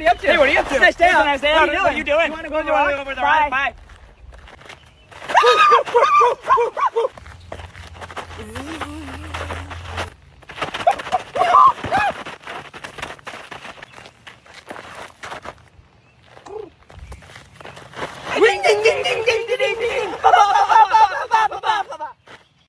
what are you up to? Hey, what are you up to? It's a nice day It's a out. nice day What out. are you What are you doing? You want to go You wanna for go for the Bye. ride? Bye. Ding, ding, ding, ding, ding.